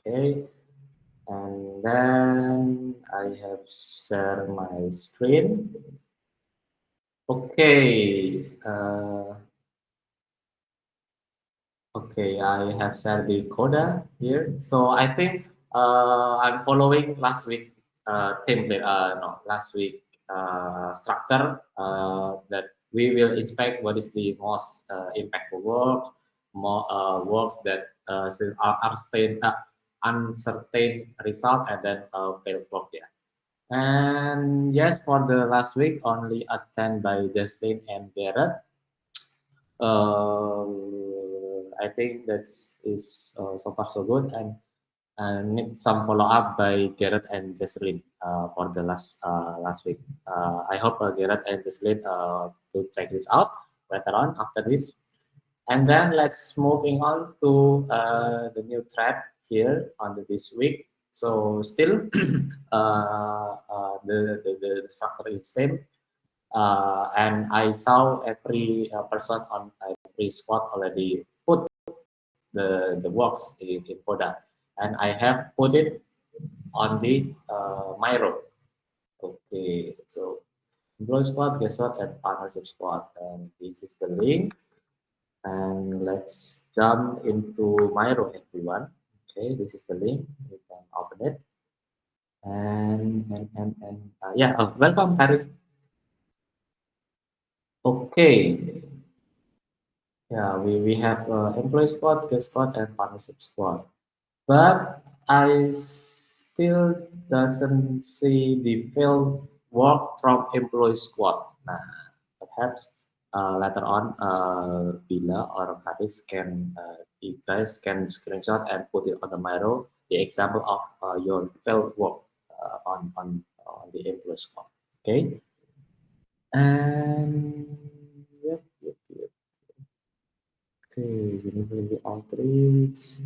Okay, and then I have shared my screen. Okay, okay, I have shared the coda here. So I think I'm following last week template. No, last week structure that we will inspect what is the most impactful work, more works that are uncertain result, and then failed work. Yeah. And yes, for the last week, only attend by Justin and Gareth. I think that's is so far so good, and need some follow up by Garrett and Jesselyn for the last week. I hope Garrett and Jesselyn to check this out later on after this, and then let's moving on to the new thread here on this week. So still, the structure is same, and I saw every person on every squad already put the works in Koda, and I have put it on the Miro. Okay, so employee squad, guest squad, and partnership squad, and this is the link. And let's jump into Miro, everyone. Okay, this is the link. You can open it. And yeah, welcome, Karis. Okay, yeah, we have employee squad, guest squad, and partnership squad. But I still doesn't see the field work from employee squad. Nah, perhaps later on, Bila or Karis can, you guys can screenshot and put it on the Miro, the example of your field work on the employee squad. Okay, and yep. Okay, University outreach.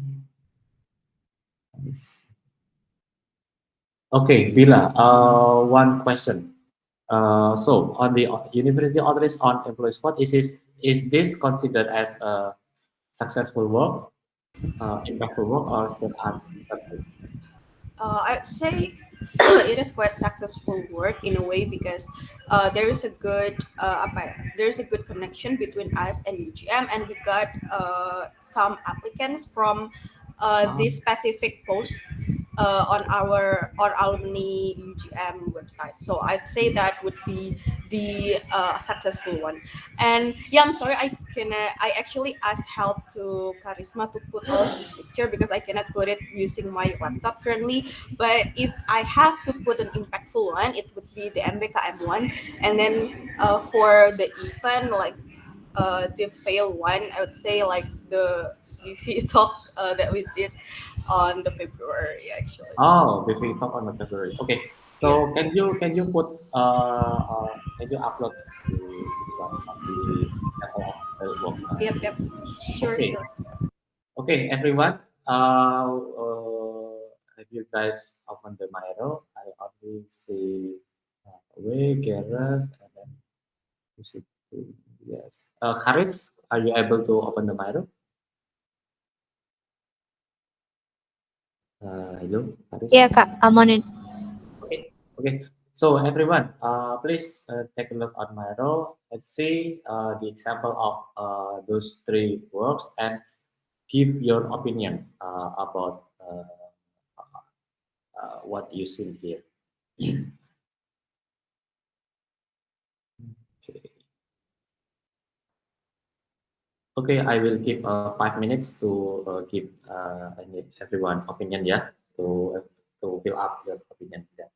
Nice. Okay, Bila, one question. So on the university outreach on employee spot, is this considered as a successful work, impactful work, or still uncertain? I'd say it is quite successful work in a way because there is a good there's a good connection between us and UGM, and we got some applicants from Um, this specific post on our alumni UGM website. So I'd say that would be the successful one. And yeah, I'm sorry, I actually asked help to Charisma to put all this picture because I cannot put it using my laptop currently. But if I have to put an impactful one, it would be the MBKM one. And then for the event, like the fail one, I would say like the UV talk that we did on the February actually. oh, we talk on the February. Okay, Yep, so can you put can you upload this one on the sample of the work? yep. Sure, Okay, sure. okay, everyone. Have you guys open the Miro? I only see Away, Gareth, and then you see yes. Karis, are you able to open the Miro? Hello, Karis. Iya Kak, amonin. Okay, okay. So everyone, please take a look on Miro. Let's see the example of those three works and give your opinion about what you see here. Okay. Okay, I will give 5 minutes to give I need everyone opinion, yeah, to fill up your opinion. Yeah.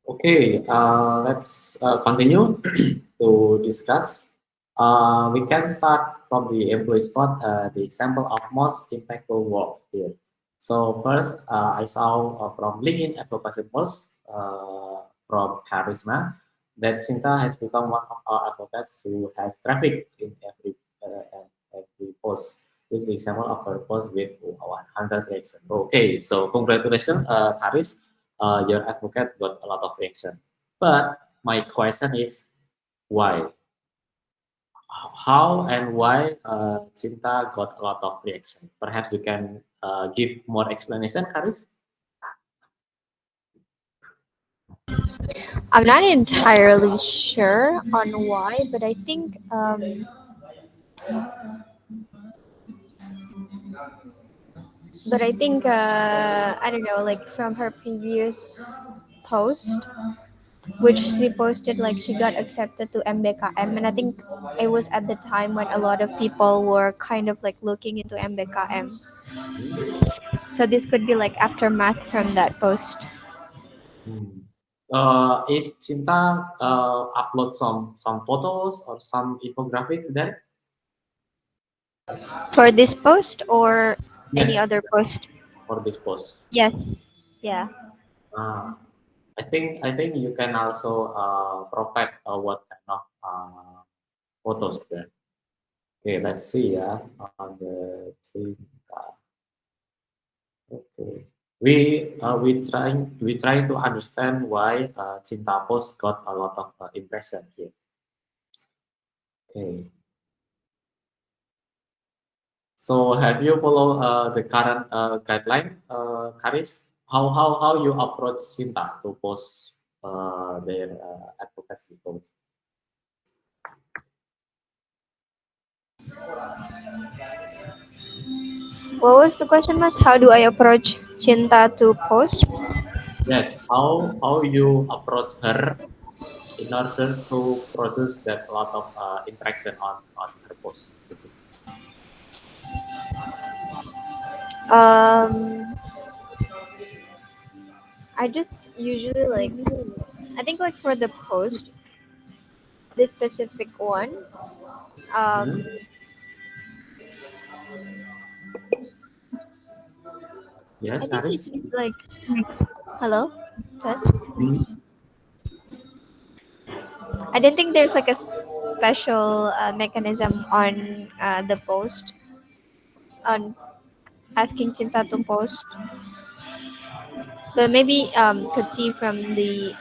Okay, let's continue to discuss. We can start from the employee spot, the example of most impactful work here. So first, I saw from LinkedIn advocacy post from Charisma that Sinta has become one of our advocates who has traffic in every post. This is the example of her post with 100 reactions. Okay, so congratulations, Charis, your advocate got a lot of reaction. But my question is why? How and why Cinta got a lot of reaction? Perhaps you can give more explanation, Karis? I'm not entirely sure on why, but I think I don't know, like from her previous post, which she posted, like she got accepted to MBKM, and I think it was at the time when a lot of people were kind of like looking into MBKM. Hmm. So this could be like aftermath from that post. Hmm. Is Cinta upload some photos or some infographics there? For this post or any Yes, other yes, post? for this post. Yes. Yeah. Uh, I think you can also provide what kind of photos there. Okay, let's see. Yeah, on the Cinta. Okay. We trying to understand why Cinta Post got a lot of impression here. Okay. So have you follow the current guideline, Karis? How you approach Cinta to post their advocacy post? What was the question, Mas? How do I approach Cinta to post? Yes. How you approach her in order to produce that a lot of interaction on her post, basically. Um, I just usually like, I think like for the post, this specific one, um, Mhm. I Yes, think I Karis. just like, hello, test. Mhm. I don't think there's like a special mechanism on the post on asking Cinta to post, but maybe could see from the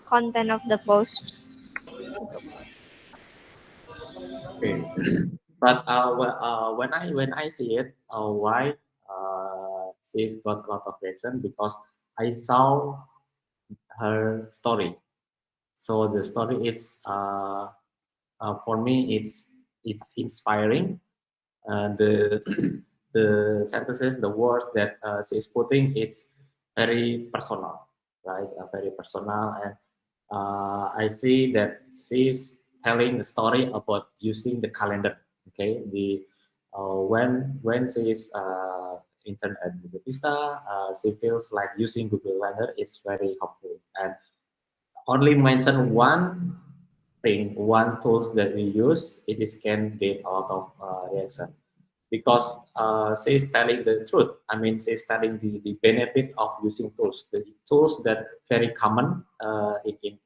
content of the post. Okay. But when I see it, why she's got a lot of reaction because I saw her story. So the story is for me it's inspiring. The the sentences, the words that she's putting, it's very personal, right? Very personal, and I see that she's telling the story about using the calendar. Okay, the when she's intern at Bukit Vista, she feels like using Google Calendar is very helpful, and only mention one thing, one tools that we use, it is can get a lot of reaction because she's telling the truth. I mean, she's telling the benefit of using tools, the tools that very common in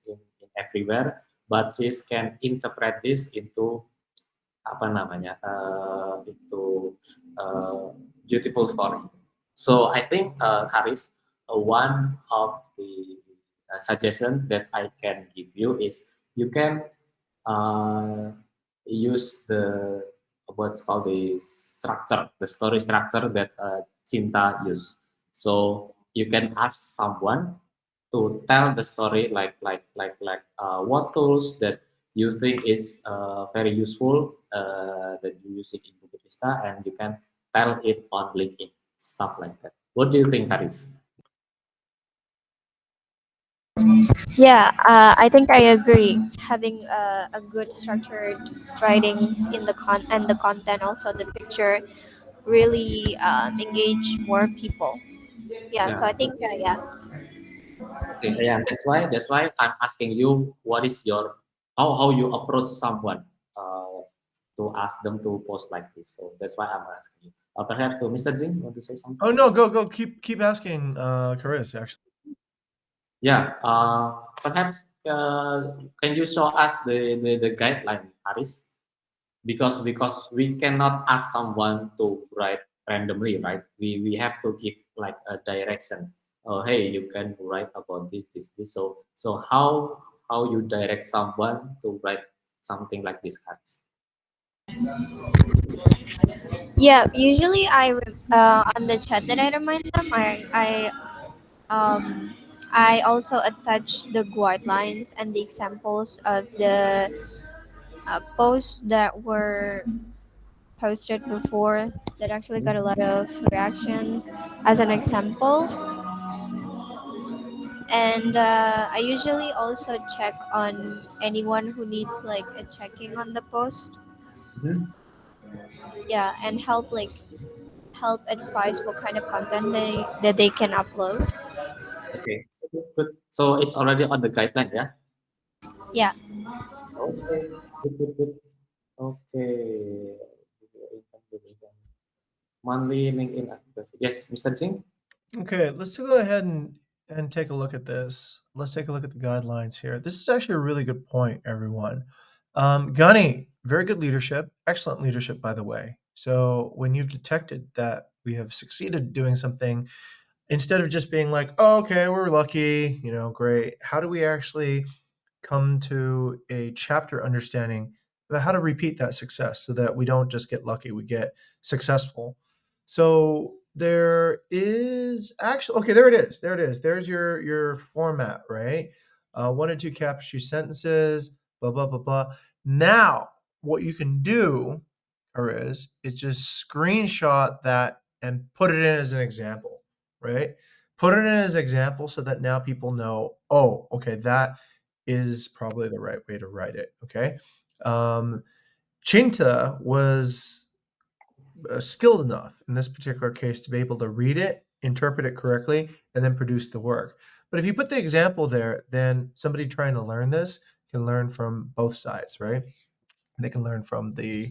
everywhere, but she can interpret this into apa namanya into beautiful story. So I think Karis, one of the suggestion that I can give you is you can uh, use the what's called the structure, the story structure that Cinta use. So you can ask someone to tell the story like what tools that you think is very useful that you use it in Bukit Vista, and you can tell it on LinkedIn, stuff like that. What do you think, Karis? Yeah, I think I agree. Having a good structured writings in the and the content, also the picture, really engage more people. Yeah, Yeah. so I think yeah. Okay. Yeah. That's why I'm asking you what is your how you approach someone to ask them to post like this. So that's why I'm asking you. Perhaps to Mr. Zing, want to say something? Oh no, go keep asking Chris actually. Yeah. Perhaps can you show us the guideline, Haris? Because we cannot ask someone to write randomly, right? We have to give like a direction. Oh, hey, you can write about this. So how you direct someone to write something like this, Haris? Yeah, usually on the chat that I remind them, I also attach the guidelines and the examples of the posts that were posted before that actually got a lot of reactions as an example. And I usually also check on anyone who needs like a checking on the post. Mhm. Yeah, and help advise what kind of content they can upload. Okay, good, good. So it's already on the guideline, yeah. Yeah. Okay, good, good, good. Okay. Monthly LinkedIn activity. Yes, Mr. Singh. Okay, let's go ahead and take a look at this. Let's take a look at the guidelines here. This is actually a really good point, everyone. Gunny, very good leadership, excellent leadership, by the way. So when you've detected that we have succeeded doing something, instead of just being like, "Oh, okay, we're lucky," great. How do we actually come to a chapter understanding about how to repeat that success so that we don't just get lucky, we get successful. So there is actually okay, there it is. There it is. There's your format, right? One or two capture sentences, blah blah blah blah. Now, what you can do, or is just screenshot that and put it in as an example, right? Put it in as an example so that now people know, oh, okay, that is probably the right way to write it. Okay. Um, Chinta was skilled enough in this particular case to be able to read it, interpret it correctly, and then produce the work. But if you put the example there, then somebody trying to learn this can learn from both sides, right? They can learn from the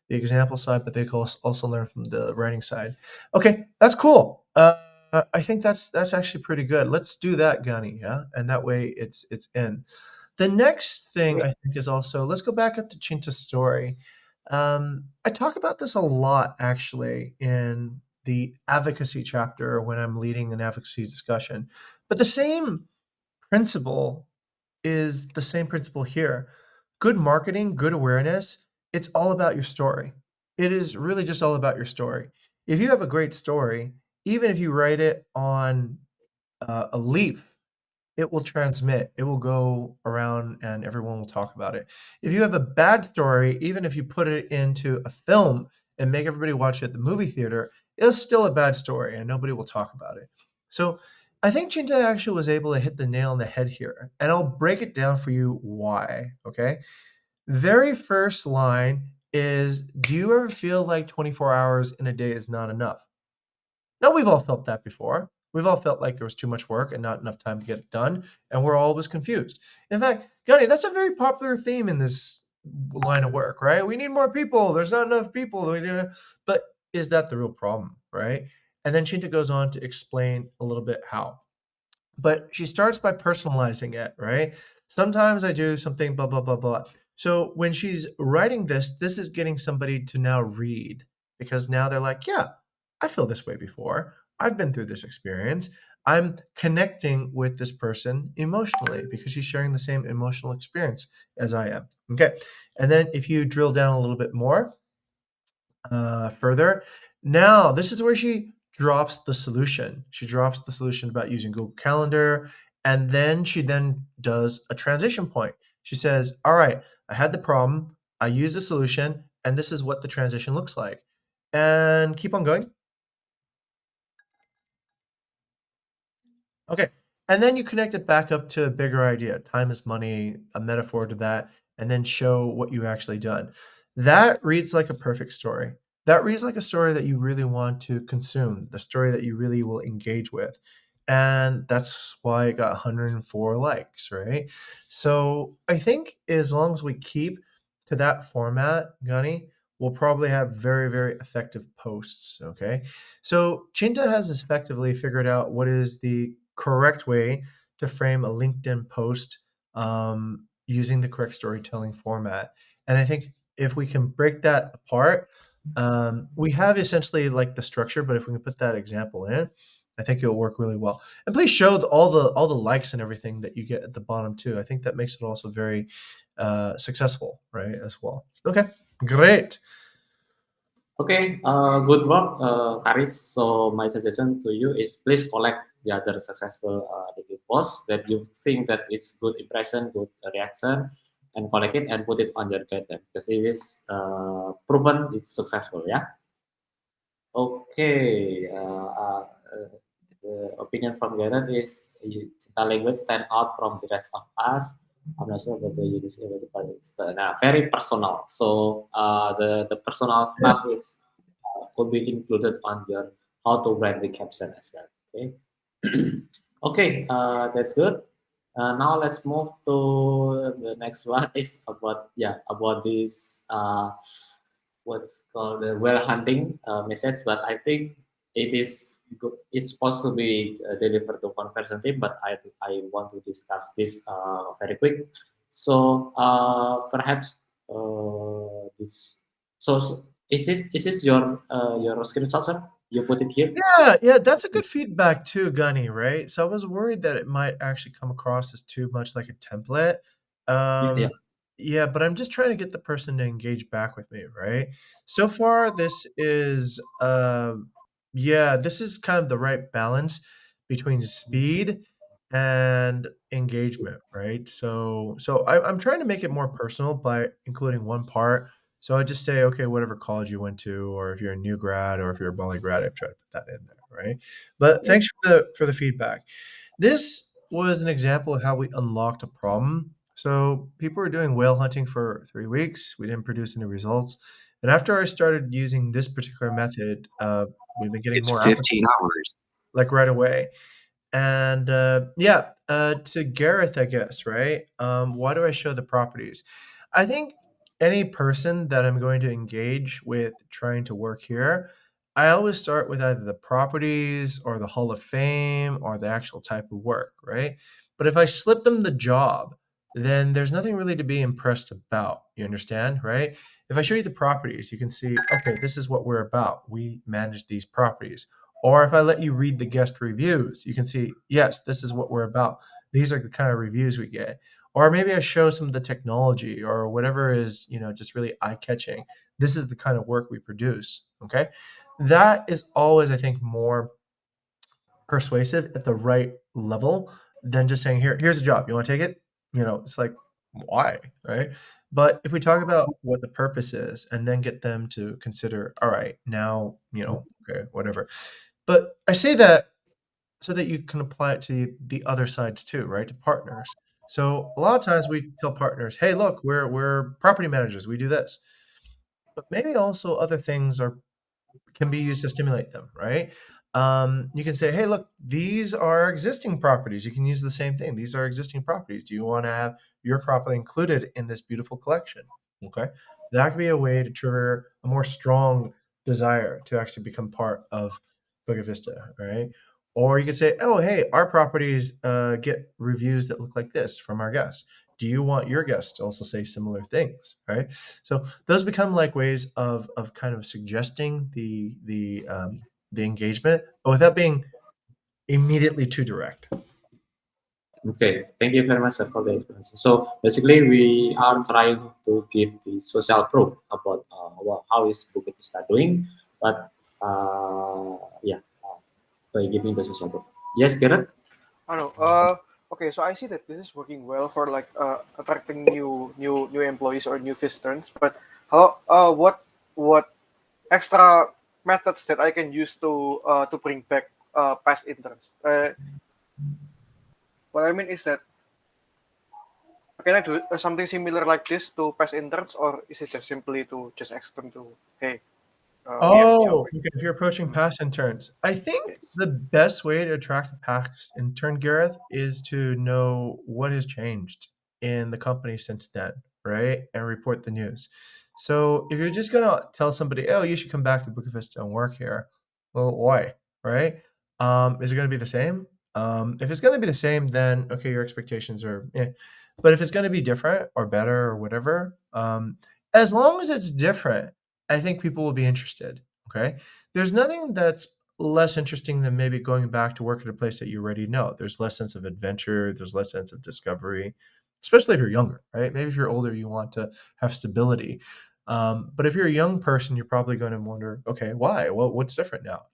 example side, but they can also learn from the writing side. Okay, that's cool. I think that's actually pretty good. Let's do that, Gunny. Yeah, and that way it's in. The next thing I think is also let's go back up to Chinta's story. I talk about this a lot actually in the advocacy chapter when I'm leading an advocacy discussion, but the same principle is the same principle here. Good marketing, good awareness, it's all about your story. It is really just all about your story. If you have a great story, even if you write it on a leaf, it will transmit, it will go around and everyone will talk about it. If you have a bad story, even if you put it into a film and make everybody watch it at the movie theater, it's still a bad story and nobody will talk about it. So I think Chinta actually was able to hit the nail on the head here. And I'll break it down for you why. Okay. Very first line is, do you ever feel like 24 hours in a day is not enough? No, we've all felt that before. We've all felt like there was too much work and not enough time to get it done, and we're always confused. In fact, Gunny, that's a very popular theme in this line of work, right? We need more people. There's not enough people. But is that the real problem, right? And then Chinta goes on to explain a little bit how. But she starts by personalizing it, right? Sometimes I do something, blah, blah, blah, blah. So when she's writing this, this is getting somebody to now read because now they're like, yeah, I feel this way before. I've been through this experience. I'm connecting with this person emotionally because she's sharing the same emotional experience as I am. Okay. And then if you drill down a little bit more, further. Now, this is where she drops the solution. She drops the solution about using Google Calendar, and then she then does a transition point. She says, "All right, I had the problem, I use the solution, and this is what the transition looks like." And keep on going. Okay. And then you connect it back up to a bigger idea. Time is money, a metaphor to that, and then show what you actually done. That reads like a perfect story. That reads like a story that you really want to consume, the story that you really will engage with. And that's why it got 104 likes, right? So I think as long as we keep to that format, Gunny, we'll probably have very, very effective posts. Okay. So Chinta has effectively figured out what is the correct way to frame a LinkedIn post using the correct storytelling format. And I think if we can break that apart, we have essentially like the structure, but if we can put that example in, I think it'll work really well. And please show all the likes and everything that you get at the bottom too. I think that makes it also very successful, right? As well. Okay, great. Okay, good work, Karis. So my suggestion to you is please collect the other successful review posts that you think that is good impression, good reaction, and collect it and put it on your guide because it is proven it's successful. Yeah. Okay. The opinion from Gareth is Cinta language stand out from the rest of us. I'm not sure whether you use it nah, very personal. So the personal stuff is could be included on your how to write the caption as well. Okay. Okay, that's good. Now let's move to the next one. Is about about this what's called the well hunting message, but I think it's supposed to be delivered to conversion team, but I want to discuss this very quick. So perhaps this so is this your screenshot, sir? You put it here. Yeah, that's a good feedback too, Gunny, right? So I was worried that it might actually come across as too much like a template. Yeah, yeah. Yeah, but I'm just trying to get the person to engage back with me, right? So far, this is kind of the right balance between speed and engagement, right? I'm trying to make it more personal by including one part. So I just say, okay, whatever college you went to, or if you're a new grad, or if you're a Bali grad, I try to put that in there, right? But Yeah. thanks for the feedback. This was an example of how we unlocked a problem. So people were doing whale hunting for 3 weeks. We didn't produce any results. And after I started using this particular method, we've been getting It's more applicants 15 hours. like right away. And to Gareth, I guess, right? Why do I show the properties? I think any person that I'm going to engage with trying to work here, I always start with either the properties or the Hall of Fame or the actual type of work, right? But if I slip them the job, then there's nothing really to be impressed about. You understand, right? If I show you the properties, you can see, okay, this is what we're about. We manage these properties. Or if I let you read the guest reviews, you can see, yes, this is what we're about. These are the kind of reviews we get. Or maybe I show some of the technology or whatever is, just really eye catching. This is the kind of work we produce. Okay. That is always, I think, more persuasive at the right level than just saying, here's a job. You want to take it? It's like, why? Right. But if we talk about what the purpose is and then get them to consider, all right, now, okay, whatever. But I say that so that you can apply it to the other sides too, right? To partners. So a lot of times we tell partners, "Hey, look, we're property managers. We do this." But maybe also other things can be used to stimulate them, right? You can say, hey, look, these are existing properties. You can use the same thing. These are existing properties. Do you want to have your property included in this beautiful collection? Okay. That could be a way to trigger a more strong desire to actually become part of Bukit Vista, right? Or you could say, oh, hey, our properties get reviews that look like this from our guests. Do you want your guests to also say similar things, right? So those become like ways of kind of suggesting the engagement, but without being immediately too direct. Okay, thank you very much sir, for the explanation. So basically, we are trying to give the social proof about how is Bukit Vista doing, but yeah, by giving the social proof. Yes, Gareth? I don't know. Okay, so I see that this is working well for like attracting new employees or new visitors. But how what extra methods that I can use to bring back past interns? what I mean is that can I do something similar like this to past interns, or is it just simply to just extend to, hey, we have a job. Oh, okay. If you're approaching Mm, past interns, I think yes. the best way to attract a past intern, Gareth, is to know what has changed in the company since then, right? And report the news. So if you're just gonna tell somebody, "Oh, you should come back to Bukit Vista and work here," well, why, right? Is it gonna be the same? If it's gonna be the same, then okay, your expectations are, but if it's gonna be different or better or whatever, as long as it's different, I think people will be interested. Okay. There's nothing that's less interesting than maybe going back to work at a place that you already know. There's less sense of adventure, there's less sense of discovery, especially if you're younger, right? Maybe if you're older, you want to have stability. But if you're a young person, you're probably going to wonder, okay, why? Well, what's different now?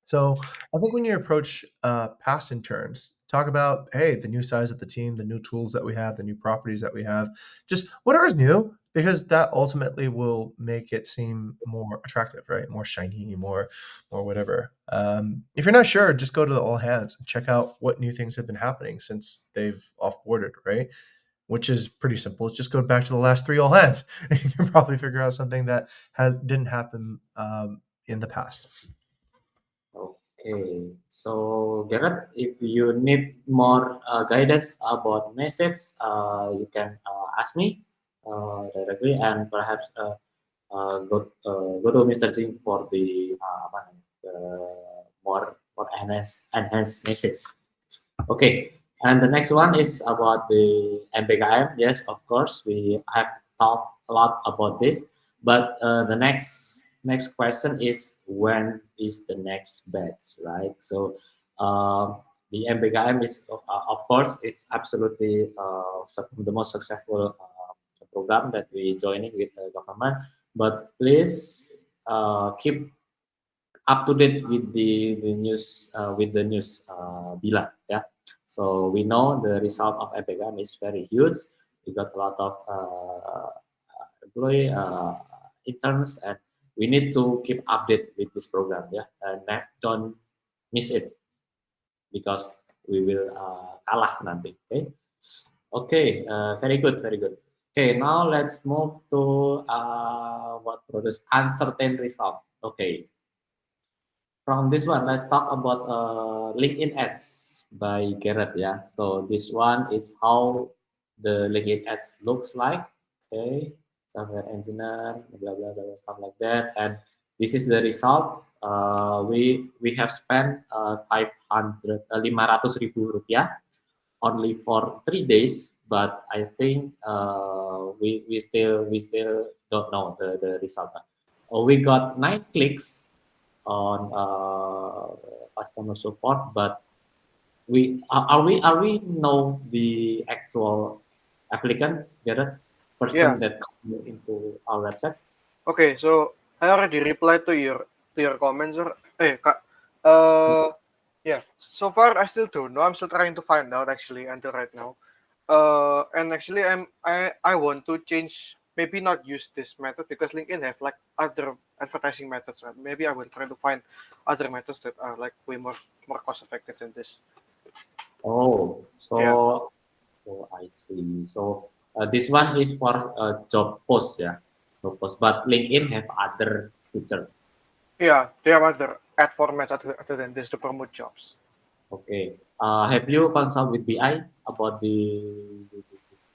So I think when you approach past interns, talk about, hey, the new size of the team, the new tools that we have, the new properties that we have, just whatever is new, because that ultimately will make it seem more attractive, right? More shiny, more whatever. If you're not sure, just go to the all hands and check out what new things have been happening since they've offboarded, right? Which is pretty simple. It's just go back to the last three all hands, and you can probably figure out something that didn't happen in the past. Okay, so Gareth, if you need more guidance about message, you can ask me directly, and perhaps go to Mr. Jing for the more enhanced message. Okay, and the next one is about the MBKM. Yes, of course, we have talked a lot about this, but the next question is when is the next batch, right? So the MBKM is, of course, it's absolutely the most successful program that we joining with the government. But please keep up to date with the news Bila, yeah. So we know the result of EPKM is very huge. We got a lot of employee interns, and we need to keep update with this program, yeah, and don't miss it because we will kalah nanti. Okay, okay, very good, very good. Okay, now let's move to what produce uncertain result. Okay, from this one, let's talk about LinkedIn ads by Garrett. Yeah. So this one is how the LinkedIn ads looks like. Okay. Software engineer, blah blah blah stuff like that. And this is the result. We have spent 500 500 only for 3 days, but I think we still don't know the result. We got 9 clicks on customer support, but we know the actual applicant, the Yeah. person that come into our website. Okay. So I already replied to your comments. Or, Kak, uh, yeah. So far, I still don't know. I'm still trying to find out actually until right now. And actually, I want to change. Maybe not use this method because LinkedIn have like other advertising methods. Right? Maybe I will try to find other methods that are like way more cost effective than this. Oh, Yeah. so I see. So this one is for job post, yeah, job post. But LinkedIn have other feature. Yeah. There are other ad formats other than this to promote jobs. Okay. Have you consult with BI about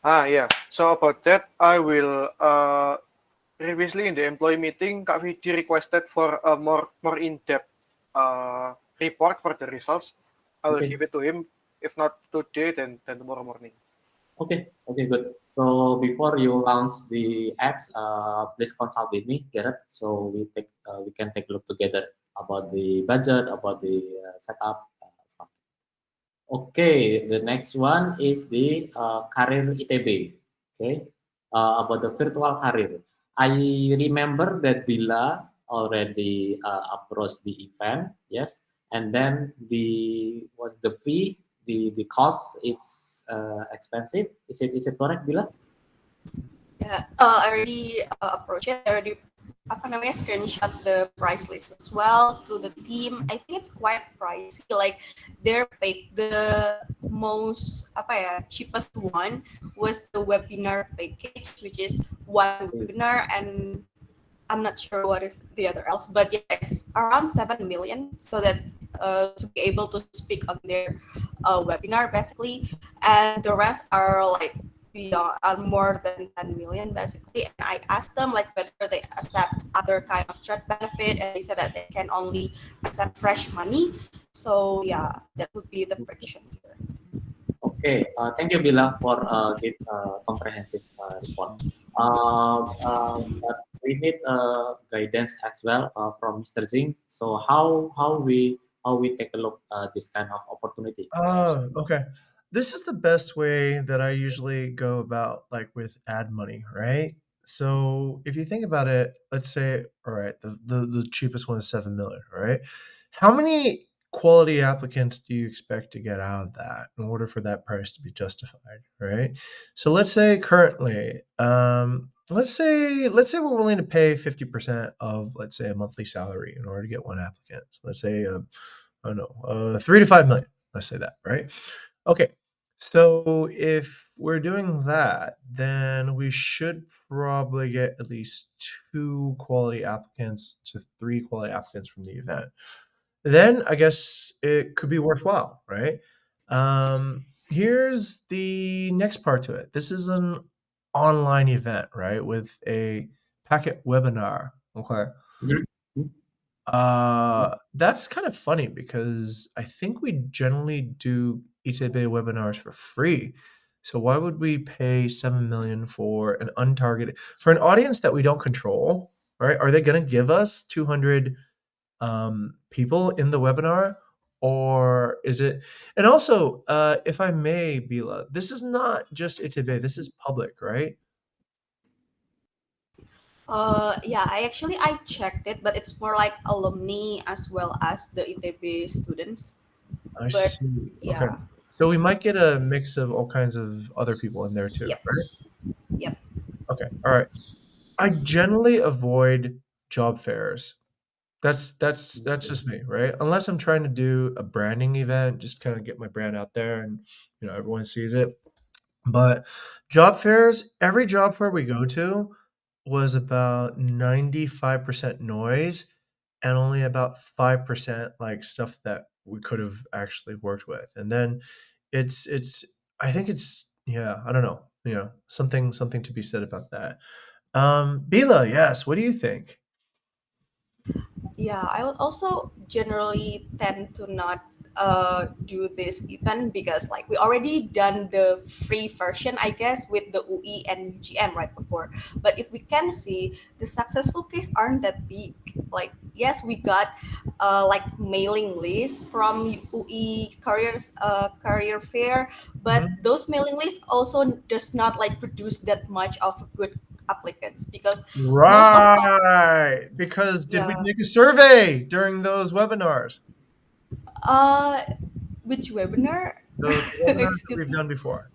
Yeah. So about that, I will previously in the employee meeting, Kak Vidi requested for a more in-depth report for the results. I will Okay. give it to him. If not today, then tomorrow morning. Okay, okay, good. So before you launch the ads, please consult with me, Garrett. So we can take a look together about the budget, about the setup stuff. Okay, the next one is the career ITB. Okay, about the virtual career. I remember that Bila already approached the event, yes, and then the fee, the cost, it's expensive. Is it correct, Bila? Yeah, I already approached it. I already apa namanya screenshot the price list as well to the team. I think it's quite pricey. Like their pack, the most apa ya cheapest one was the webinar package, which is one webinar, and I'm not sure what is the other else, but yeah, it's around 7 million, so that to be able to speak on their webinar basically, and the rest are like beyond more than 10 million basically. And I asked them like whether they accept other kind of trade benefit, and they said that they can only accept fresh money. So yeah, that would be the friction here. Okay, thank you, Bila, for this comprehensive report. But we need guidance as well from Mr. Zing. So how we take a look this kind of opportunity? Oh, okay. This is the best way that I usually go about, like with ad money, right? So if you think about it, let's say, all right, the cheapest one is 7 million, right? How many quality applicants do you expect to get out of that in order for that price to be justified, right? So let's say currently, let's say we're willing to pay 50% of, let's say, a monthly salary in order to get one applicant. So let's say, I don't know, 3 to 5 million. Let's say that, right? Okay. So if we're doing that, then we should probably get at least two quality applicants to three quality applicants from the event. Then I guess it could be worthwhile, right? Here's the next part to it. This is an online event, right? With a packet webinar. Okay. Mhm. That's kind of funny because I think we generally do ITB webinars for free. So why would we pay 7 million for an untargeted for an audience that we don't control, right? Are they going to give us 200 people in the webinar, or is it? And also, if I may, Bila, this is not just ITB. This is public, right? Yeah, I checked it, but it's more like alumni as well as the ITB students. I But see. Okay. yeah, So we might get a mix of all kinds of other people in there too, yep, right? yep. Okay. All right. I generally avoid job fairs. That's just me, right? Unless I'm trying to do a branding event, just kind of get my brand out there and everyone sees it. But job fairs, every job fair we go to was about 95% noise and only about 5% like stuff that we could have actually worked with. And then it's I think it's yeah, I don't know, something to be said about that. Bila, yes, what do you think? Yeah, I would also generally tend to not do this event because like we already done the free version, I guess, with the UE and UGM right before. But if we can see, the successful case aren't that big. Like yes, we got like mailing lists from UE career fair, but Mhm. those mailing lists also does not like produce that much of good applicants because most of Right. Because did we yeah. make a survey during those webinars? Uh, which webinar? The webinars that Excuse we've me. done before.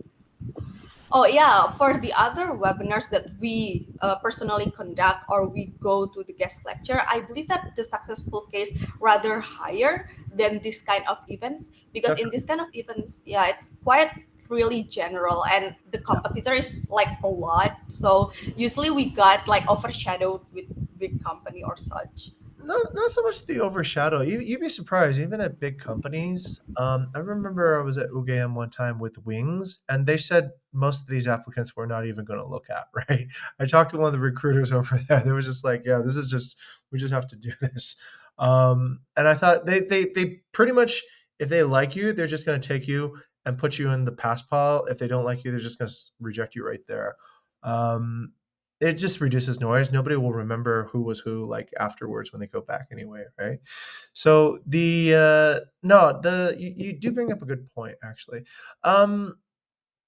Oh yeah, for the other webinars that we personally conduct or we go to the guest lecture, I believe that the successful case rather higher than this kind of events because That's in this kind of events, yeah, it's quite really general and the yeah. competitor is like a lot. So usually we got like overshadowed with big company or such. Not so much the overshadow. You'd be surprised, even at big companies. I remember I was at UGM one time with Wings, and they said most of these applicants were not even going to look at. Right? I talked to one of the recruiters over there. They were just like, "Yeah, this is just we just have to do this." And I thought they pretty much, if they like you, they're just going to take you and put you in the pass pile. If they don't like you, they're just going to reject you right there. Um, it just reduces noise. Nobody will remember who was who like afterwards when they go back anyway, right? So the no, the you do bring up a good point actually. Um,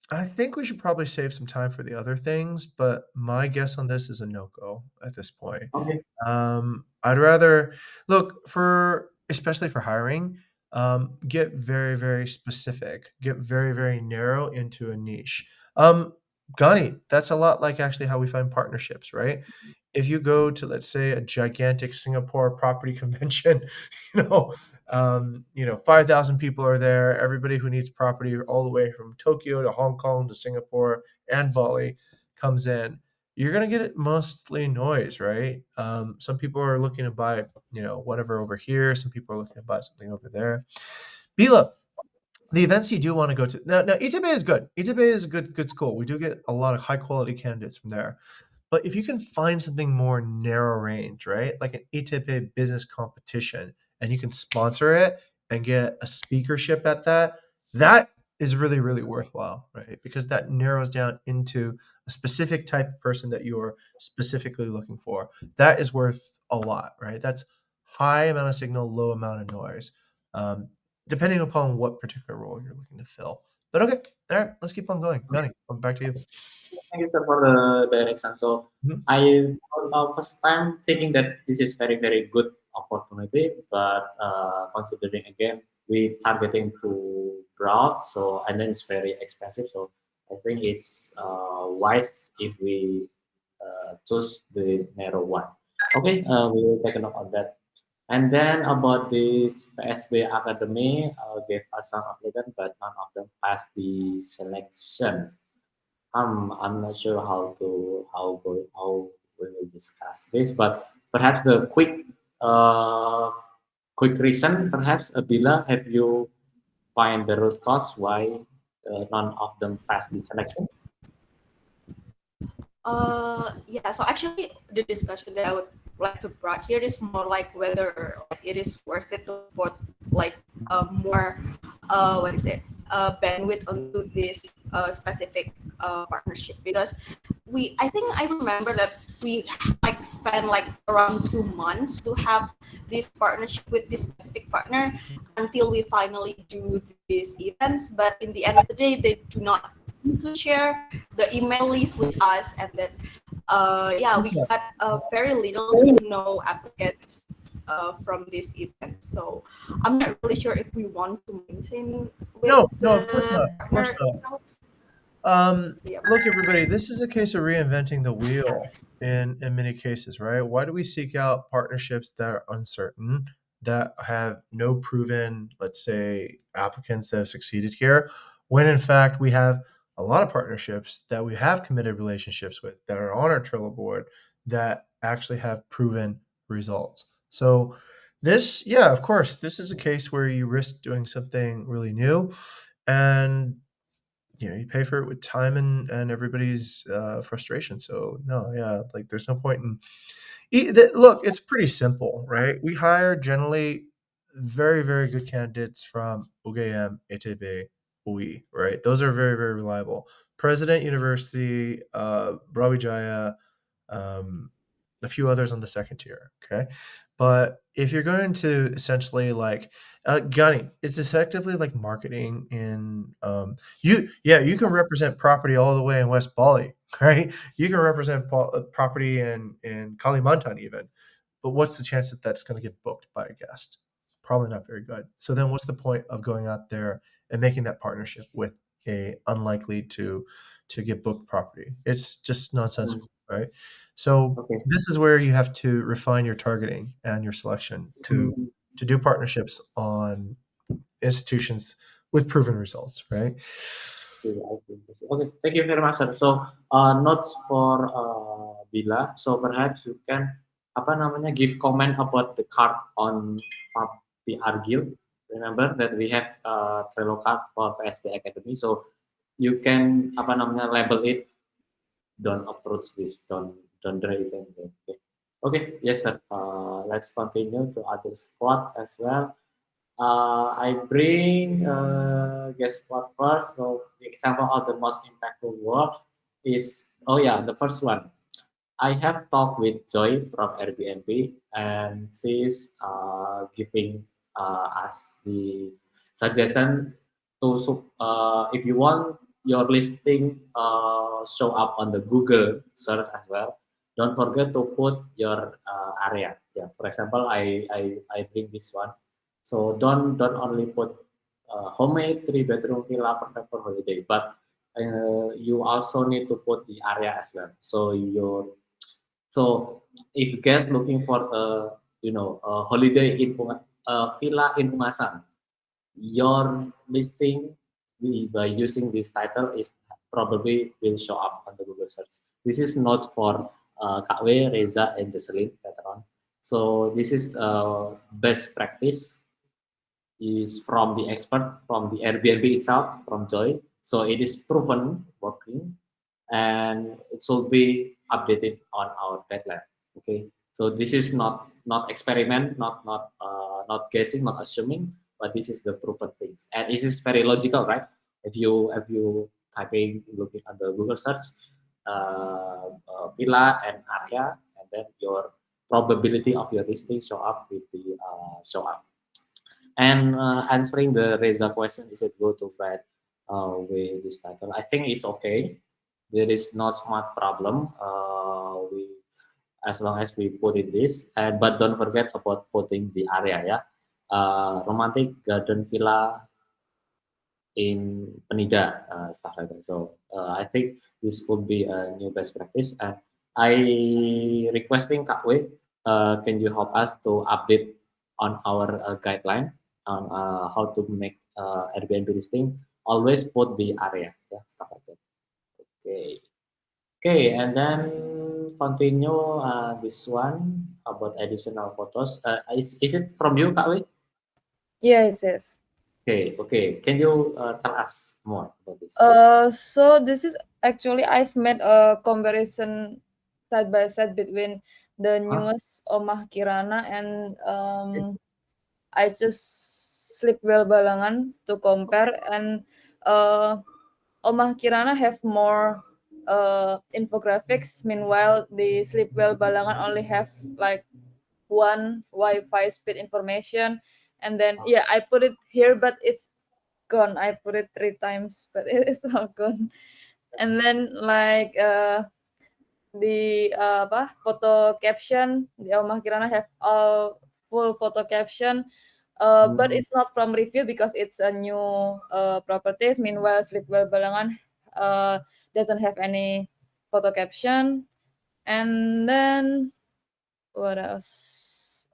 I think we should probably save some time for the other things, but my guess on this is a no go at this point. Okay. I'd rather look for, especially for hiring, get very, very specific, get very, very narrow into a niche. Gani, that's a lot like actually how we find partnerships, right? If you go to, let's say, a gigantic Singapore property convention, you know, 5,000 people are there. Everybody who needs property, all the way from Tokyo to Hong Kong to Singapore and Bali, comes in. You're gonna get it mostly noise, right? Some people are looking to buy, whatever over here. Some people are looking to buy something over there. Bila, the events you do want to go to now, ETB is good. ETB is a good school. We do get a lot of high quality candidates from there. But if you can find something more narrow range, right, like an ETP business competition, and you can sponsor it and get a speakership at that, that is really, really worthwhile, right? Because that narrows down into a specific type of person that you are specifically looking for. That is worth a lot, right? That's high amount of signal, low amount of noise, depending upon what particular role you're looking to fill. But okay, all right, let's keep on going. Gunny, back to you. Thank you, sir, for the direction. So Mhm. I was first time thinking that this is very good opportunity, but considering again we targeting to broad, so and then it's very expensive. So I think it's wise if we choose the narrow one. Okay, we will take a note on that. And then about this PSB Academy, gave us some applicant, but none of them passed the selection. I'm not sure how we will discuss this, but perhaps the quick reason, perhaps Abila, have you find the root cause why none of them passed the selection? Yeah, so actually the discussion that I would like to brought here is more like whether it is worth it to put like more what is it bandwidth onto this specific partnership, because I think I remember that we like spent like around 2 months to have this partnership with this specific partner until we finally do these events, but in the end of the day they do not want to share the email list with us, and then yeah, we got very little to no applicants from this event. So I'm not really sure if we want to maintain with No, of course the not. Of course partner not. itself. Yeah. Look, everybody, this is a case of reinventing the wheel in many cases, right? Why do we seek out partnerships that are uncertain, that have no proven, let's say, applicants that have succeeded here, when in fact we have a lot of partnerships that we have committed relationships with that are on our Trello board that actually have proven results. So this, yeah, of course, this is a case where you risk doing something really new, and you pay for it with time and everybody's frustration. So no, yeah, like there's no point in look, it's pretty simple, right? We hire generally very good candidates from UGM, ETB, UI, right? Those are very reliable. President University, Brawijaya, um, a few others on the second tier. Okay, but if you're going to essentially like Gunny, it's effectively like marketing in you can represent property all the way in West Bali, right? You can represent property in Kalimantan even, but what's the chance that that's going to get booked by a guest? Probably not very good. So then what's the point of going out there and making that partnership with a unlikely to get booked property? It's just Hmm. nonsensical, right? So Okay. this is where you have to refine your targeting and your selection Mhm. to do partnerships on institutions with proven results, right? Okay, I think. Okay, thank you very much, sir. So, notes for Bila. So perhaps you can apa namanya give comment about the card on PR Guild. Remember that we have Trello card for PSB Academy. So you can apa namanya label it. Don't approach this. Don't drive them. Okay. Okay. Yes, sir. Let's continue to other squad as well. I bring guess what first. So the example of the most impactful work is the first one. I have talked with Joy from Airbnb, and she's giving us the suggestion to if you want your listing show up on the Google search as well. Don't forget to put your area. Yeah, for example, I bring this one. So don't only put homemade 3 bedroom villa perfect for holiday, but you also need to put the area as well. So if guests looking for a holiday in a villa in Pumasan, your listing by using this title is probably will show up on the Google search. This is not for Kak Reza, and Jocelyn later on. So this is best practice is from the expert from the Airbnb itself, from Joy. So it is proven working, and it should be updated on our guideline. Okay, so this is not experiment, not guessing, not assuming, but this is the proven things, and this is very logical, right? If you typing looking at the Google search, villa and area, and then your probability of your listing show up with the show up. And answering the Reza question, is it good to bad with this title? I think it's okay. There is not much problem. We as long as we put in this, and but don't forget about putting the area, yeah. Romantic garden villa in Penida, stuff like that. So I think this could be a new best practice. And I requesting Kak Wei, can you help us to update on our guideline on how to make Airbnb listing? Always put the area, yeah, stuff like that. Okay, okay, and then continue this one about additional photos. Is it from you, Kak Wei? Yes, yes. Okay, okay. Can you tell us more about this? So this is actually I've made a comparison side by side between the Huh? newest Omah Kirana and Okay. I just Sleepwell Balangan to compare, and uh, Omah Kirana have more infographics. Meanwhile, the Sleepwell Balangan only have like one Wi-Fi speed information, and then yeah, I put it here, but it's gone. I put it 3 times, but it's all gone. And then like the apa photo caption, the Omah Kirana have all full photo caption, but Hmm, it's not from review because it's a new properties. Meanwhile, Sleepwell Balangan doesn't have any photo caption. And then what else?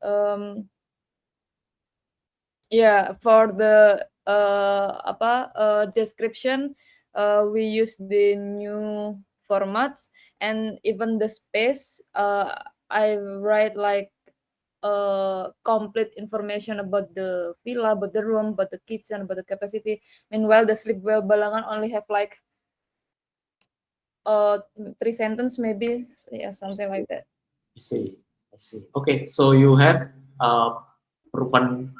Yeah, for the description, we use the new formats, and even the space. I write like complete information about the villa, about the room, about the kitchen, about the capacity. Meanwhile, the Sleepwell Balangan only have like uh 3 sentence maybe. So, yeah, I something see. like that. I see. I see. Okay, so you have proven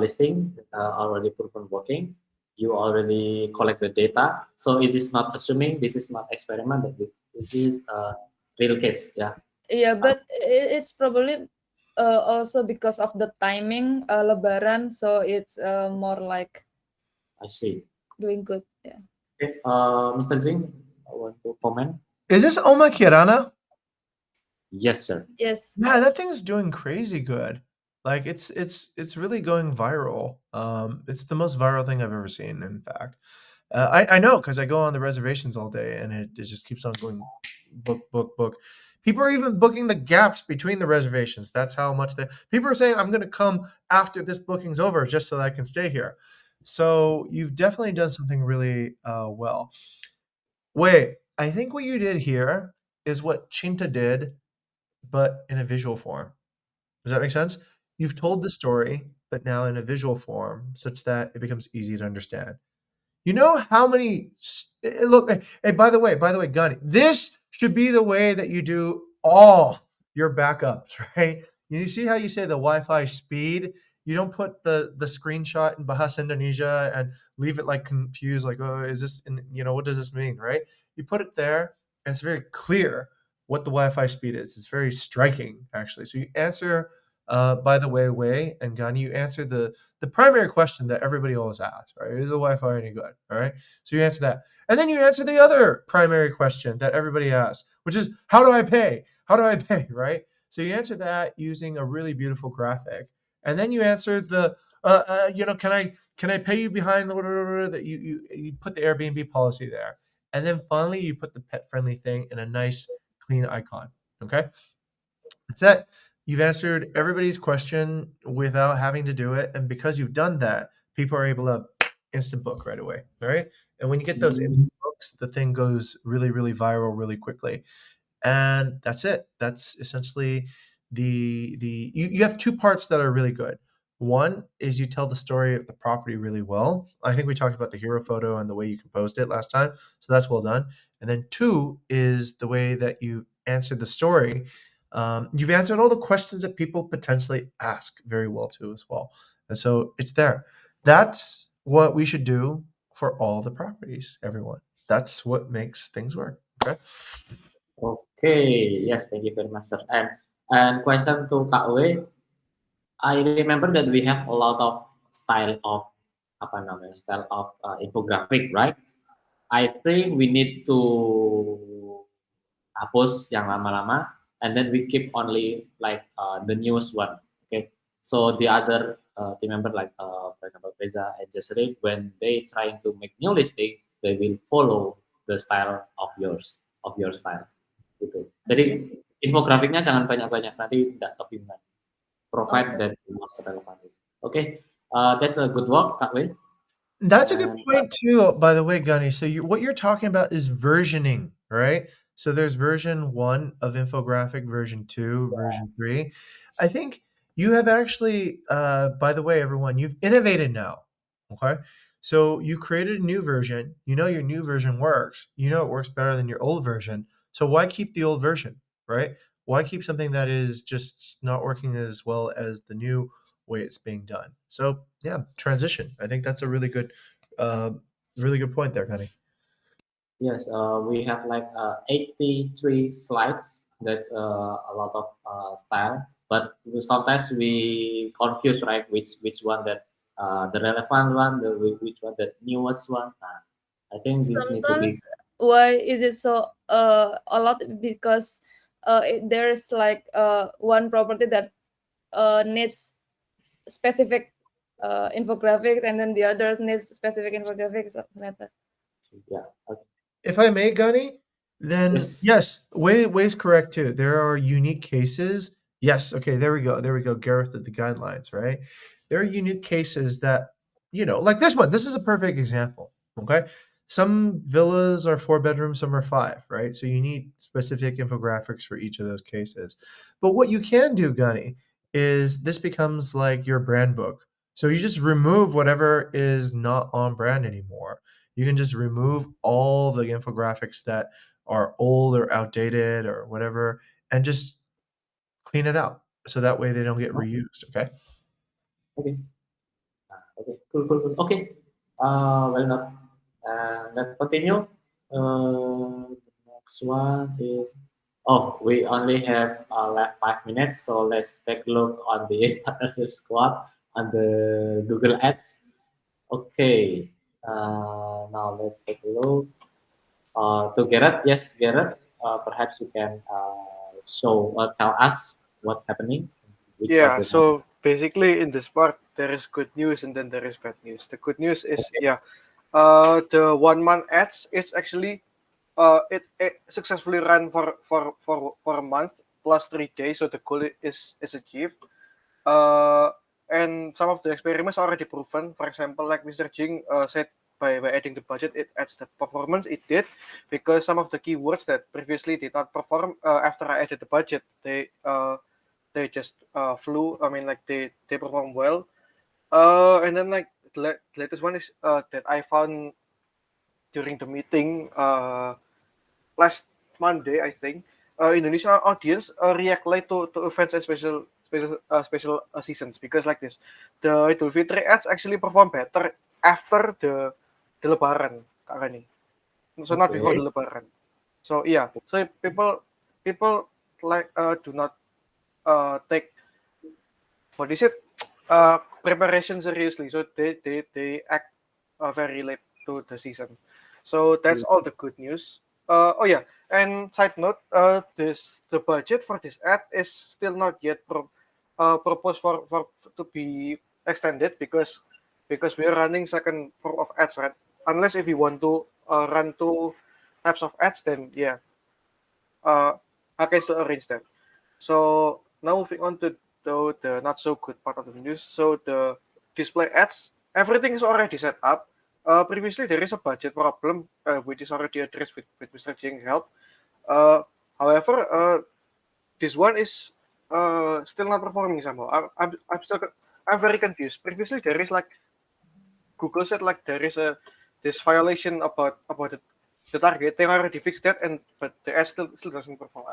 listing, already proven working. You already collect the data, so it is not assuming. This is not experiment. But this is a real case. Yeah, Yeah, but it's probably also because of the timing Lebaran, so it's more like I see. doing good. Yeah. Okay, Mr. Zing, I want to comment. Is this Oma Kirana? Yes, sir. Yes. Yeah, that thing is doing crazy good. Like it's really going viral. It's the most viral thing I've ever seen. In fact, I know because I go on the reservations all day, and it just keeps on going book book book. People are even booking the gaps between the reservations. That's how much they. People are saying I'm going to come after this booking's over just so that I can stay here. So you've definitely done something really well. Wait, I think what you did here is what Chinta did, but in a visual form. Does that make sense? You've told the story, but now in a visual form, such that it becomes easy to understand. You know how many look, hey, by the way, Gunny, this should be the way that you do all your backups, right? You see how you say the Wi-Fi speed? You don't put the screenshot in Bahasa Indonesia and leave it like confused, like, oh, is this in, what does this mean, right? You put it there, and it's very clear what the Wi-Fi speed is. It's very striking, actually. So you answer, by the way, and Gunny, you answer the primary question that everybody always asks, right? Is the Wi-Fi any good? All right. So you answer that. And then you answer the other primary question that everybody asks, which is how do I pay? How do I pay? Right. So you answer that using a really beautiful graphic. and then you answer the can I pay you behind the that you put the Airbnb policy there, and then finally you put the pet friendly thing in a nice clean icon. Okay, that's it. You've answered everybody's question without having to do it, and because you've done that, people are able to instant book right away. All right, and when you get those instant books, the thing goes really, really viral really quickly, and that's it. That's essentially you have two parts that are really good. One is you tell the story of the property really well. I think we talked about the hero photo and the way you composed it last time, so that's well done. And then two is the way that you answered the story. You've answered all the questions that people potentially ask very well too as well, and so it's there. That's what we should do for all the properties, everyone. That's what makes things work. Okay. Okay, yes, thank you very much, sir. And question to Kak W, I remember that we have a lot of style of apa namanya style of infographic, right? I think we need to hapus yang lama-lama, and then we keep only like the newest one. Okay, so the other team member like for example Reza and Jasri, when they trying to make new listing, they will follow the style of your style gitu. Jadi infografiknya jangan banyak-banyak, nanti tidak kebingungan. Provide Okay. that the most relevant. Okay, that's a good work, Kak Wei. That's a good And point too, by the way, Gunny. So what you're talking about is versioning, right? So there's version 1 of infographic, version 2, version 3. I think you have actually, by the way, everyone, you've innovated now. Okay. So you created a new version. You know your new version works. You know it works better than your old version. So why keep the old version, right? Why keep something that is just not working as well as the new way it's being done? So yeah, transition. I think that's a uh, really good point there, Connie. yes, we have like 83 slides. That's a lot of style, but sometimes we confuse, right? Which one that the relevant one, which one the newest one. I think this need to be Sometimes why is it so a lot? Because there's like one property that needs specific infographics, and then the others needs specific infographics, something like that. yeah. Okay. If I may, Gunny, then Yes. yes, Way's correct too. There are unique cases. Yes, okay, there we go. There we go. Gareth did the guidelines, right? There are unique cases that, like this one. This is a perfect example. Okay. Some villas are 4 bedrooms, some are 5, right? So you need specific infographics for each of those cases. But what you can do, Gunny, is this becomes like your brand book. So you just remove whatever is not on brand anymore. You can just remove all the infographics that are old or outdated or whatever and just clean it out so that way they don't get reused. Okay. Okay. Okay. Cool. Cool. Cool. Okay. Well enough. Let's continue. The next one is. Oh, we only have left 5 minutes, so let's take a look on the partnership squad on the Google Ads. Okay. Now let's take a look to Garrett. Yes, Garrett. Perhaps you can tell us what's happening, which Yeah, organization. so basically in this part there is good news and then there is bad news. The good news is the 1 month ads it's actually it successfully ran for a month plus 3 days, so the goal is achieved. Uh, and some of the experiments are already proven. For example, like Mr. Jing said, by adding the budget, it adds the performance. It did, because some of the keywords that previously did not perform after I added the budget, they just flew. I mean, like they perform well. And then like the latest one is that I found during the meeting last Monday, I think. Indonesian audience react late to events and special seasons, because like this, the Idul Fitri ads actually perform better after the Lebaran, Kak Rani. So not before Okay. the Lebaran. So yeah, so people like do not take what is it preparation seriously. So they act very late to the season. So that's all the good news. Oh yeah, and side note, the budget for this ad is still not yet propose for to be extended because we're running second form of ads, right? Unless if you want to run two types of ads, then yeah, uh, I can still arrange that. So now moving on to the not so good part of the news. So the display ads, everything is already set up. Previously there is a budget problem which is already addressed with Mr. Jing help. Uh, However, this one is still not performing somehow. I'm very confused. Previously there is like Google said like there is a this violation about the target. They already fixed that, and but the ad still doesn't perform.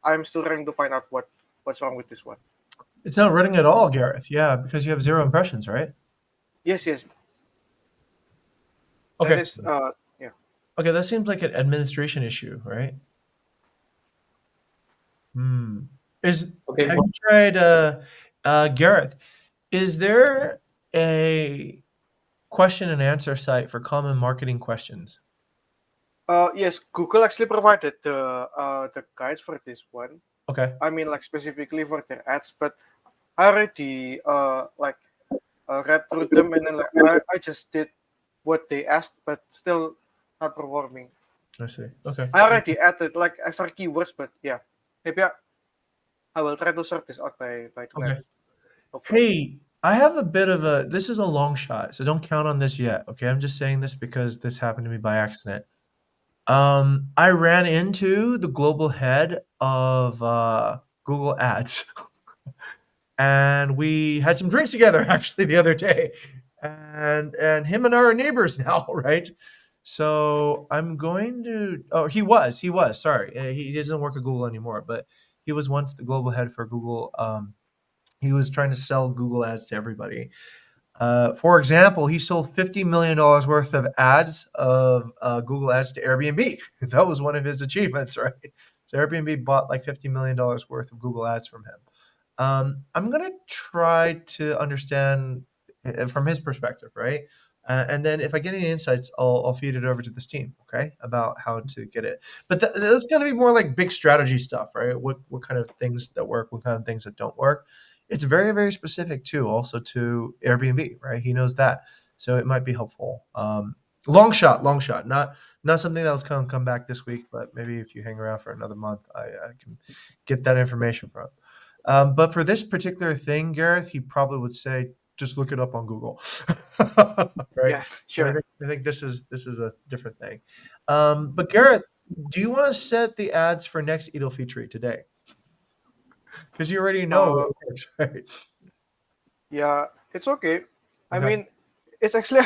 I'm still trying to find out what's wrong with this one. It's not running at all, Gareth. Yeah, because you have 0 impressions, right? Yes, yes, that Okay. is yeah. Okay, that seems like an administration issue, right? Hmm. Is Okay, Have you tried Gareth? Is there a question and answer site for common marketing questions? Yes, Google actually provided the guides for this one. Okay. I mean, like specifically for their ads, but I already read through them, and then like I just did what they asked, but still not performing. I see. Okay. I already added like extra keywords, but yeah, maybe I will try to sort this out by tonight, Okay. hopefully. Hey, I have a bit of a this is a long shot, so don't count on this yet. Okay. I'm just saying this because this happened to me by accident. I ran into the global head of Google Ads, and we had some drinks together actually the other day, and him and I are neighbors now, right? So I'm going to. Oh, he was. Sorry, he doesn't work at Google anymore, but he was once the global head for Google. He was trying to sell Google Ads to everybody. For example, he sold $50 million worth of ads of Google Ads to Airbnb. That was one of his achievements, right? So Airbnb bought like $50 million worth of Google Ads from him. I'm gonna try to understand from his perspective, right? And then if I get any insights, I'll feed it over to this team, okay, about how to get it. But that's gonna be more like big strategy stuff, right? What kind of things that work, what kind of things that don't work. It's very very specific too, also to Airbnb, right? He knows that, so it might be helpful. Long shot, not something that'll come back this week, but maybe if you hang around for another month, I can get that information from. But for this particular thing, Gareth, he probably would say, just look it up on Google, right? Yeah, But sure. I think this is a different thing. But Gareth, do you want to set the ads for next Idil Fitri today? Because you already know Uh, what works, right? yeah, it's okay. I Okay. mean, it's actually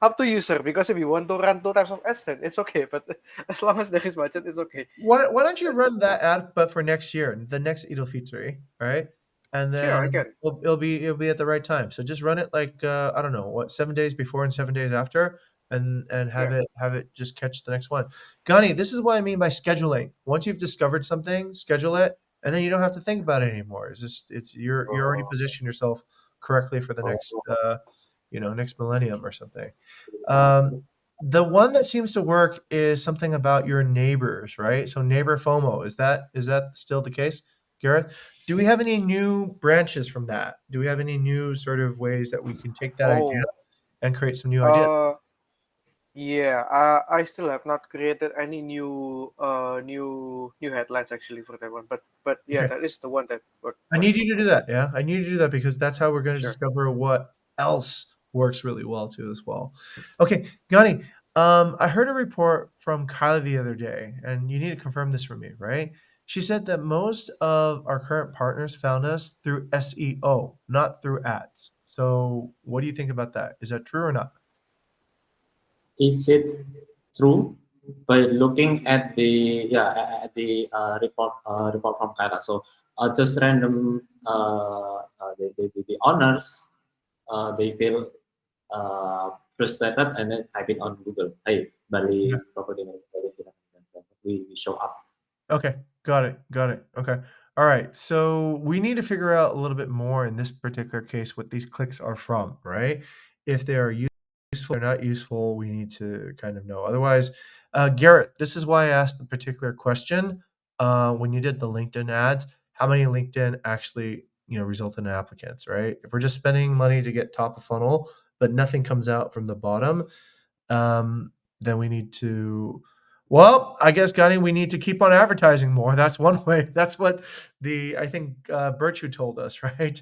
up to you, sir. Because if you want to run two types of ads, then it's okay. But as long as there is budget, it's okay. Why don't you run that ad, but for next year, the next Idil Fitri, right? And Sure, I then can. it'll be at the right time. So just run it like I don't know what 7 days before and 7 days after, and have Yeah, it just catch the next one. Gani, this is what I mean by scheduling. Once you've discovered something, schedule it, and then you don't have to think about it anymore. It's you're already positioned yourself correctly for the next next millennium or something. Um, the one that seems to work is something about your neighbors, right? So neighbor FOMO, is that still the case, Gareth? Do we have any new branches from that? Do we have any new sort of ways that we can take that idea Oh, and create some new ideas? uh, yeah. I still have not created any new headlines actually for that one. But yeah, Okay. that is the one that I works need for you me. to do that. Yeah, I need you to do that because that's how we're going to Sure. discover what else works really well too, as well. Okay, Gani, I heard a report from Kylie the other day, and you need to confirm this for me, right? She said that most of our current partners found us through SEO, not through ads. So, what do you think about that? Is that true or not? is it true? By looking at the report from Kara. So just random the owners they feel frustrated and then type it on Google. Hey, Yeah. Bali property Bali, we show up. Okay, got it, got it. Okay, all right. So we need to figure out a little bit more in this particular case what these clicks are from, right? If they are useful or not useful, we need to kind of know. Otherwise, Garrett, this is why I asked the particular question when you did the LinkedIn ads. How many LinkedIn actually result in applicants, right? If we're just spending money to get top of funnel, but nothing comes out from the bottom, then we need to. Well, I guess, Gunny, we need to keep on advertising more. That's one way. That's what I think Virtue told us, right?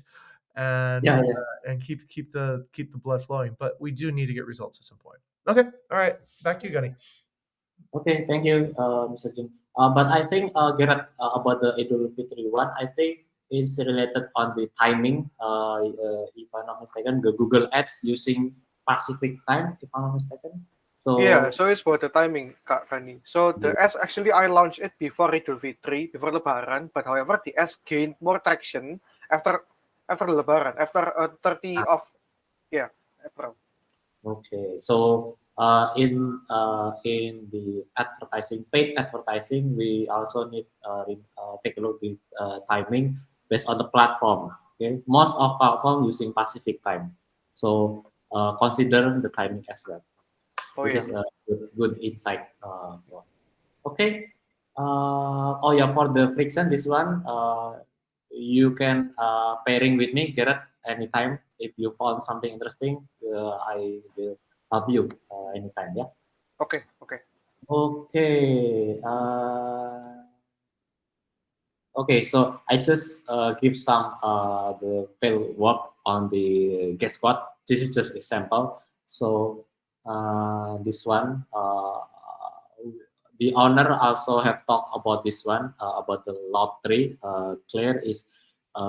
And Yeah, yeah. and keep the blood flowing. But we do need to get results at some point. Okay, all right, back to you, Gunny. Okay, thank you, Mr. Jim. But I think, Gerard, about the Idul Fitri one, I think it's related on the timing. If I'm not mistaken, the Google Ads using Pacific time, if I'm not mistaken. Yeah, So so it's about the timing, Kak Fani. So the S actually I launched it before Idul Fitri, before Lebaran, but however the S gained more traction after Lebaran, after 30 of yeah April. okay, so in the advertising, paid advertising, we also need take a look at timing based on the platform. Okay, most of platform using Pacific time, so consider the timing as well. Oh This yeah. is a good insight. Okay. Oh yeah, for the friction, this one you can pairing with me, Garrett, anytime. If you found something interesting, I will help you anytime. Yeah. Okay, okay. Okay. Okay, so I just give some the fail work on the guess what. This is just example. So this one, the owner also have talked about this one about the lottery. Claire is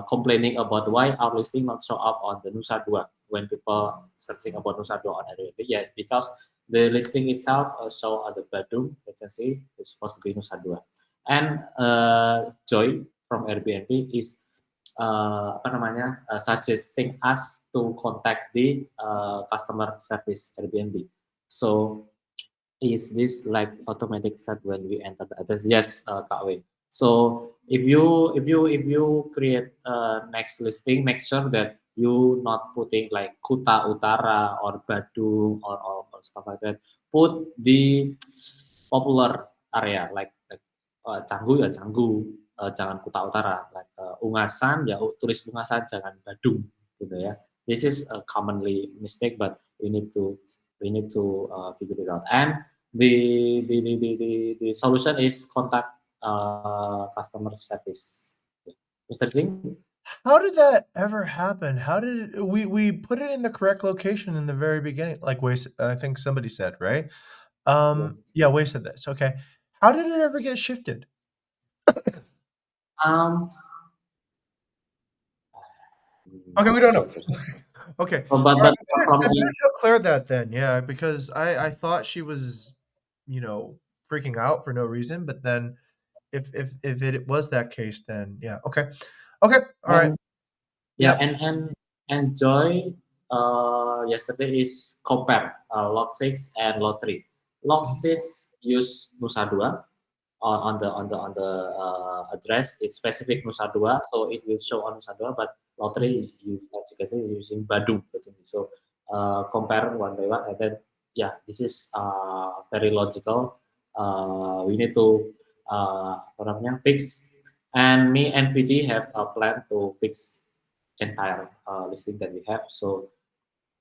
complaining about why our listing not show up on the Nusa Dua when people searching about Nusa Dua on Airbnb. Yes, because the listing itself show at the Bandung agency. It's supposed to be Nusa Dua. And Joy from Airbnb is apa namanya suggesting us to contact the customer service Airbnb. So is this like automatic set when we enter the address? Yes, Kak Wei. So if you create next listing, make sure that you not putting like Kuta Utara or Badung or stuff like that. Put the popular area like Canggu ya Canggu, jangan Kuta Utara. Like Ungasan ya tulis Ungasan, jangan Badung gitu ya. This is a commonly mistake, but we need to figure it out. And the solution is contact customer service. Mr. Singh? How did that ever happen? How did we put it in the correct location in the very beginning? Like I think somebody said, right? Yes. Yeah, Wei said this. Okay. How did it ever get shifted? Um, Okay, we don't know. good question. Okay. But All right, from I better the tell Claire that then, yeah, because I thought she was, freaking out for no reason, but then if it was that case, then yeah, okay, okay, all right, and yeah, yep. and Joy yesterday is compare lot 6 and lot 3. Lot 6 use Nusa Dua on the address. It's specific Nusa Dua, so it will show on Nusa Dua. But lot 3 as you can see using Badung. So compare one by one, and then yeah, this is very logical. We need to apa namanya, fix, and me and PD have a plan to fix entire listing that we have. So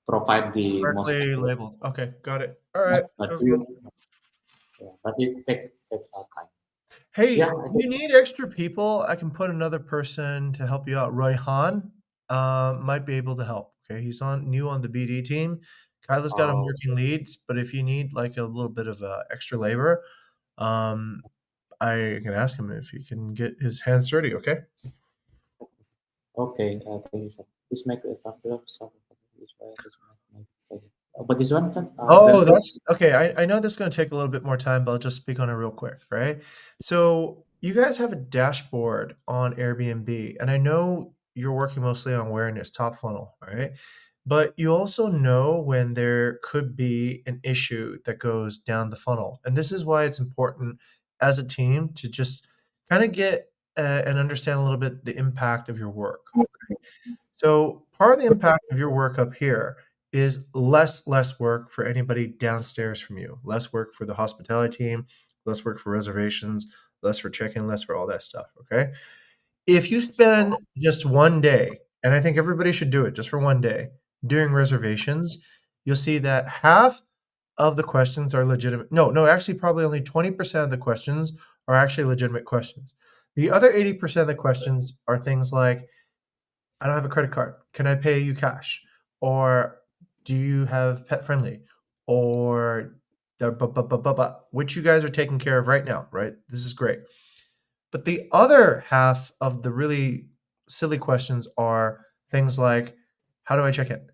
provide the most Correctly accurate, labeled. Okay, got it. All right, but sounds good. yeah, but it's takes our time. Hey, Yeah, I if think. you need extra people, I can put another person to help you out. Roy Han might be able to help. Okay, he's on new on the BD team. Kyla's got him Oh, working leads, but if you need like a little bit of extra labor, um, I can ask him if he can get his hands dirty. Okay. okay. Thank you, sir. This make a popular song. This way, but this one, sir, Oh, very good. that's okay. I know this is going to take a little bit more time, but I'll just speak on it real quick, right? So, you guys have a dashboard on Airbnb, and I know you're working mostly on awareness, top funnel, right? But you also know when there could be an issue that goes down the funnel. And this is why it's important as a team to just kind of get and understand a little bit the impact of your work. So part of the impact of your work up here is less work for anybody downstairs from you, less work for the hospitality team, less work for reservations, less for check-in, less for all that stuff. Okay. If you spend just one day, and I think everybody should do it just for one day, doing reservations, you'll see that half of the questions are legitimate. No, actually, probably only 20% of the questions are actually legitimate questions. The other 80% of the questions are things like, I don't have a credit card. Can I pay you cash? Or do you have pet friendly? Or which you guys are taking care of right now, right? This is great. But the other half of the really silly questions are things like, how do I check in?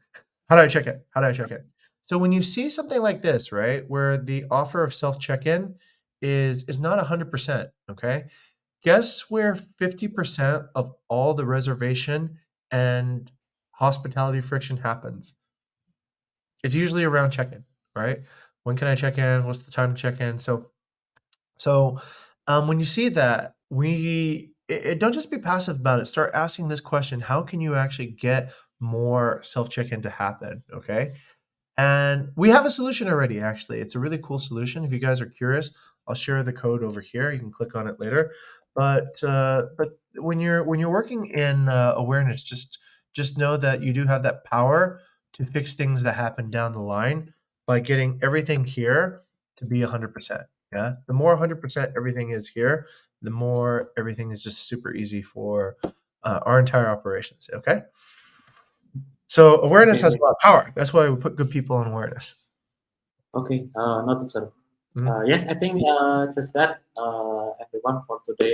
How do I check in? How do I check in? So when you see something like this, right, where the offer of self check-in is not 100%, okay? Guess where 50% of all the reservation and hospitality friction happens? It's usually around check-in, right? When can I check in? What's the time to check in? So when you see that, don't just be passive about it. Start asking this question: how can you actually get more self check-in to happen? Okay, and we have a solution already. Actually, it's a really cool solution. If you guys are curious, I'll share the code over here. You can click on it later. But when you're working in awareness, just know that you do have that power to fix things that happen down the line by getting everything here to be 100%. Yeah, the more 100% everything is here, the more everything is just super easy for our entire operations. Okay, so awareness Okay, has okay, a lot of power. That's why we put good people on awareness. okay. Noted, sir. Mhm. Yes, I think just that everyone for today